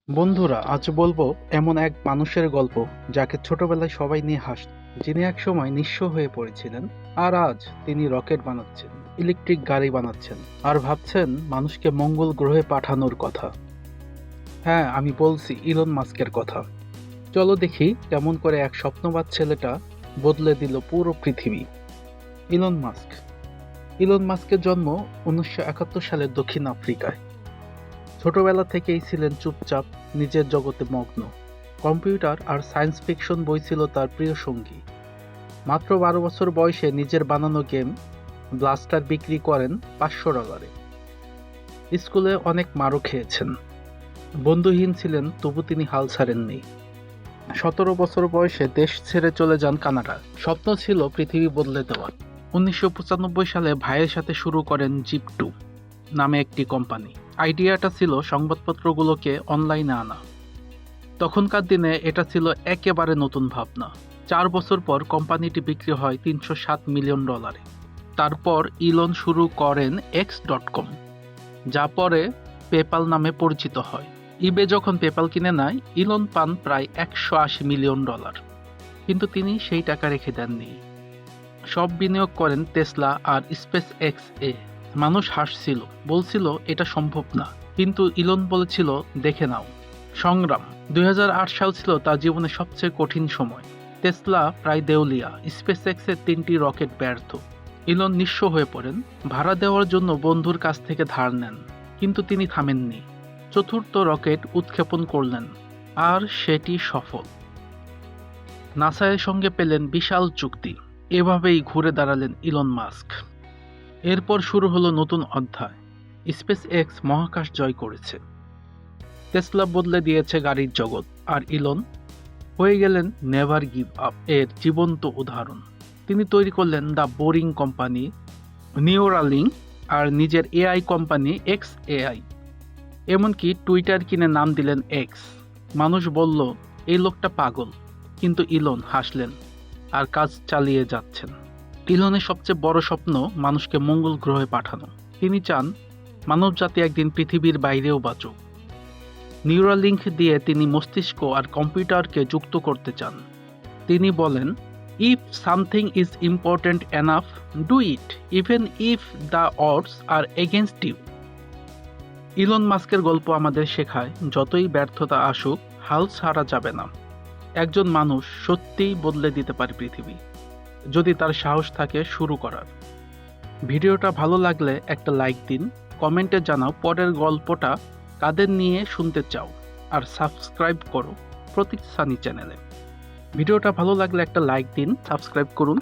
বন্ধুরা, আজ বলবো এমন এক মানুষের গল্প যাকে ছোটবেলায় সবাই নিয়ে হাসত, যিনি একসময় নিঃস্ব হয়ে পড়েছিলেন আর আজ তিনি রকেট বানাচ্ছেন, ইলেকট্রিক গাড়ি বানাচ্ছেন আর ভাবছেন মানুষকে মঙ্গল গ্রহে পাঠানোর কথা। হ্যাঁ, আমি বলছি ইলন মাস্কের কথা। চলো দেখি কেমন করে এক স্বপ্নবাজ ছেলেটা বদলে দিল পুরো পৃথিবী। Elon Musk. ইলন মাস্কের জন্ম 1971 সালে দক্ষিণ আফ্রিকায়। ছোটবেলা থেকেই ছিলেন চুপচাপ, নিজের জগতে মগ্ন। কম্পিউটার আর সায়েন্স ফিকশন বই ছিল তার প্রিয় সঙ্গী। মাত্র 12 বছর বয়সে নিজের বানানো গেম ব্লাস্টার বিক্রি করেন $500। স্কুলে অনেক মারও খেয়েছেন, বন্ধুহীন ছিলেন, তবু তিনি হাল ছাড়েননি। 17 বছর বয়সে দেশ ছেড়ে চলে যান কানাডা। স্বপ্ন ছিল পৃথিবী বদলে দেওয়ার। 1995 সালে ভাইয়ের সাথে শুরু করেন জিপ2 নামে একটি কোম্পানি। আইডিয়াটা ছিল সংবাদপত্রগুলোকে অনলাইনে আনা। তখনকার দিনে এটা ছিল একেবারে নতুন ভাবনা। 4 বছর পর কোম্পানিটি বিক্রি হয় $307 মিলিয়ন। তারপর ইলন শুরু করেন X.com, যা পরে পেপ্যাল নামে পরিচিত হয়। ইবে যখন পেপ্যাল কিনে নেয়, ইলন পান প্রায় $180 মিলিয়ন। কিন্তু তিনি সেই টাকা রেখে দেননি। সব বিনিয়োগ করেন টেসলা আর স্পেস এক্স এ। মানুষ হাসছিল, বলছিল এটা সম্ভব না, কিন্তু ইলন বলেছিল দেখে নাও। সংগ্রাম। 2008 সাল ছিল তার জীবনের সবচেয়ে কঠিন সময়। টেসলা প্রায় দেউলিয়া, স্পেস এক্সের 3টি রকেট ব্যর্থ। ইলন নিঃস্ব হয়ে পড়েন, ভাড়া দেওয়ার জন্য বন্ধুর কাছ থেকে ধার নেন, কিন্তু তিনি থামেননি। 4র্থ রকেট উৎক্ষেপণ করলেন, আর সেটি সফল। নাসায়ের সঙ্গে পেলেন বিশাল চুক্তি। এভাবেই ঘুরে দাঁড়ালেন ইলন মাস্ক। এরপর শুরু হলো নতুন অধ্যায়। স্পেস এক্স মহাকাশ জয় করেছে, টেসলা বদলে দিয়েছে গাড়ির জগৎ, আর ইলন হয়ে গেলেন নেভার গিভ আপ এর জীবন্ত উদাহরণ। তিনি তৈরি করলেন দ্য বোরিং কোম্পানি, নিউরালিঙ্ক, আর নিজের এআই কোম্পানি এক্স এআই। এমনকি টুইটার কিনে নাম দিলেন এক্স। মানুষ বলল এই লোকটা পাগল, কিন্তু ইলন হাসলেন আর কাজ চালিয়ে যাচ্ছেন। ইলনের সবচেয়ে বড় স্বপ্ন মানুষকে মঙ্গল গ্রহে পাঠানো। তিনি চান মানবজাতি একদিন পৃথিবীর বাইরেও বাঁচুক। নিউরালিঙ্ক দিয়ে তিনি মস্তিষ্ক আর কম্পিউটারকে যুক্ত করতে চান। তিনি বলেন, if something is important enough, do it, even if the odds are against you. Elon মাস্কের গল্প আমাদের শেখায়, যতই ব্যর্থতা আসুক, হাল ছাড়া যাবে না। একজন মানুষ সত্যিই বদলে দিতে পারে পৃথিবী, যদি তার সাহস থাকে শুরু করার। ভিডিওটা ভালো লাগলে একটা লাইক দিন, কমেন্টে জানাও পরের গল্পটা কাদের নিয়ে শুনতে চাও, আর সাবস্ক্রাইব করো প্রতীক সানি চ্যানেলে। ভিডিওটা ভালো লাগলে একটা লাইক দিন, সাবস্ক্রাইব করুন।